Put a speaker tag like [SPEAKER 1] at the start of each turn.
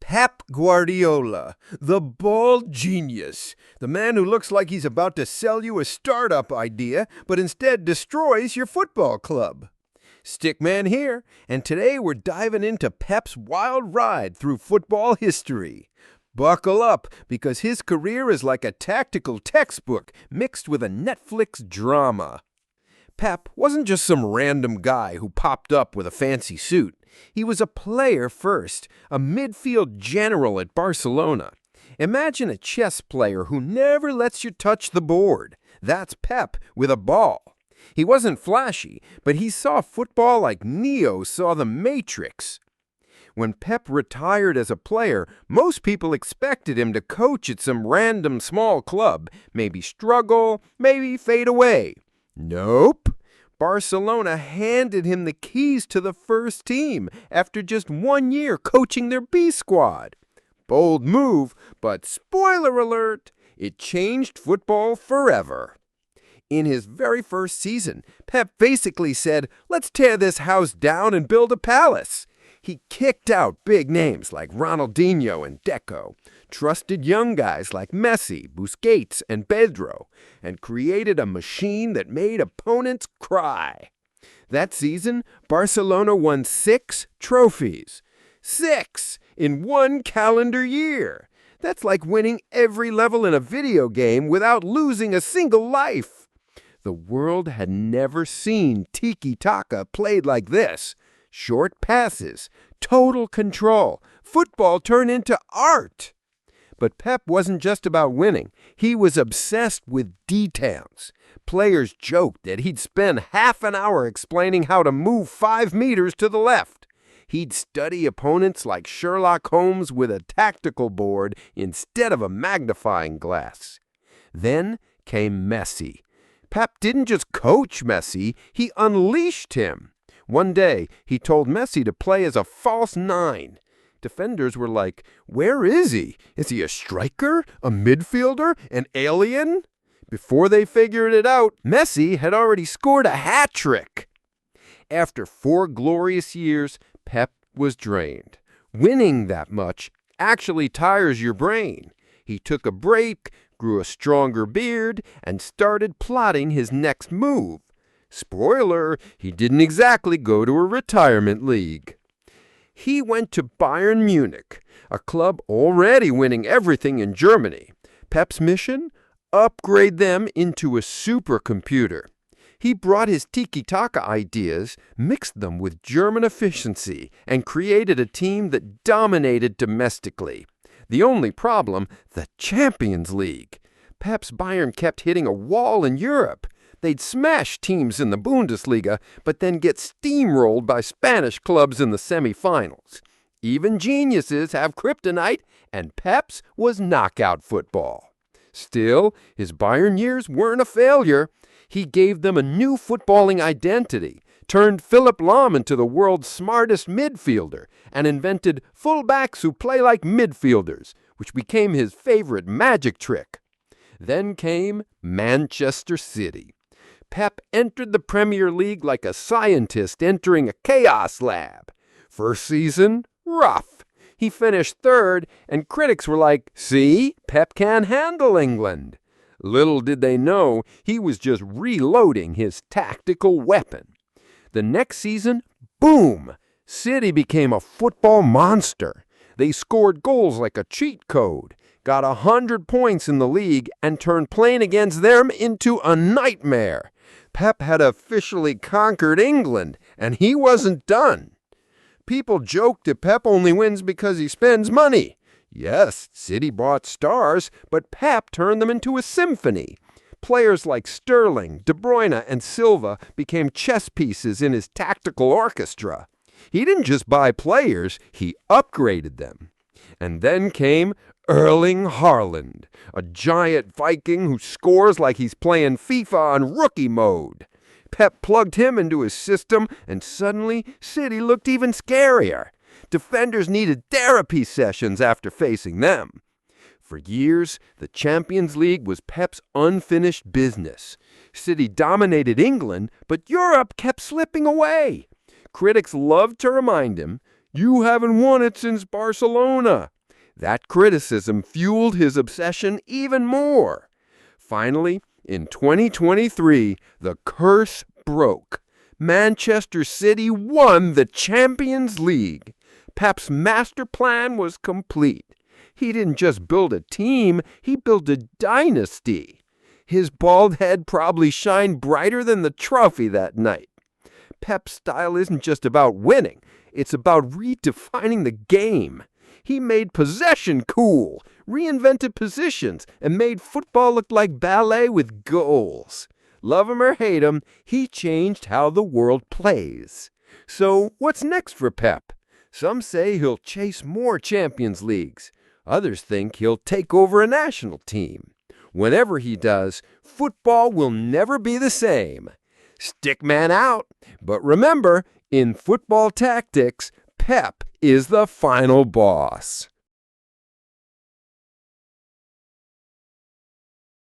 [SPEAKER 1] Pep Guardiola, the bald genius, the man who looks like he's about to sell you a startup idea, but instead destroys your football club. Stickman here, and today we're diving into Pep's wild ride through football history. Buckle up, because his career is like a tactical textbook mixed with a Netflix drama. Pep wasn't just some random guy who popped up with a fancy suit. He was a player first, a midfield general at Barcelona. Imagine a chess player who never lets you touch the board. That's Pep with a ball. He wasn't flashy, but he saw football like Neo saw the Matrix. When Pep retired as a player, most people expected him to coach at some random small club, maybe struggle, maybe fade away. Nope. Barcelona handed him the keys to the first team after just 1 year coaching their B squad. Bold move, but spoiler alert, it changed football forever. In his very first season, Pep basically said, "Let's tear this house down and build a palace." He kicked out big names like Ronaldinho and Deco, trusted young guys like Messi, Busquets, and Pedro, and created a machine that made opponents cry. That season, Barcelona won 6 trophies. 6 in 1 calendar year. That's like winning every level in a video game without losing a single life. The world had never seen tiki-taka played like this. Short passes, total control, football turned into art. But Pep wasn't just about winning. He was obsessed with details. Players joked that he'd spend half an hour explaining how to move 5 meters to the left. He'd study opponents like Sherlock Holmes with a tactical board instead of a magnifying glass. Then came Messi. Pep didn't just coach Messi, he unleashed him. One day, he told Messi to play as a false 9. Defenders were like, "Where is he? Is he a striker? A midfielder? An alien?" Before they figured it out, Messi had already scored a hat trick. After 4 glorious years, Pep was drained. Winning that much actually tires your brain. He took a break, grew a stronger beard, and started plotting his next move. Spoiler, he didn't exactly go to a retirement league. He went to Bayern Munich, a club already winning everything in Germany. Pep's mission? Upgrade them into a supercomputer. He brought his tiki-taka ideas, mixed them with German efficiency, and created a team that dominated domestically. The only problem, the Champions League. Pep's Bayern kept hitting a wall in Europe. They'd smash teams in the Bundesliga, but then get steamrolled by Spanish clubs in the semifinals. Even geniuses have kryptonite, and Pep's was knockout football. Still, his Bayern years weren't a failure. He gave them a new footballing identity, turned Philipp Lahm into the world's smartest midfielder, and invented fullbacks who play like midfielders, which became his favorite magic trick. Then came Manchester City. Pep entered the Premier League like a scientist entering a chaos lab. First season, rough. He finished 3rd, and critics were like, "See, Pep can't handle England." Little did they know, he was just reloading his tactical weapon. The next season, boom! City became a football monster. They scored goals like a cheat code, got 100 points in the league, and turned playing against them into a nightmare. Pep had officially conquered England, and he wasn't done. People joked that Pep only wins because he spends money. Yes, City bought stars, but Pep turned them into a symphony. Players like Sterling, De Bruyne, and Silva became chess pieces in his tactical orchestra. He didn't just buy players, he upgraded them. And then came Erling Haaland, a giant Viking who scores like he's playing FIFA on rookie mode. Pep plugged him into his system, and suddenly City looked even scarier. Defenders needed therapy sessions after facing them. For years, the Champions League was Pep's unfinished business. City dominated England, but Europe kept slipping away. Critics loved to remind him, "You haven't won it since Barcelona." That criticism fueled his obsession even more. Finally, in 2023, the curse broke. Manchester City won the Champions League. Pep's master plan was complete. He didn't just build a team, he built a dynasty. His bald head probably shined brighter than the trophy that night. Pep's style isn't just about winning, it's about redefining the game. He made possession cool, reinvented positions, and made football look like ballet with goals. Love him or hate him, he changed how the world plays. So what's next for Pep? Some say he'll chase more Champions Leagues. Others think he'll take over a national team. Whenever he does, football will never be the same. Stickman out. But remember, in football tactics, Pep is the final boss.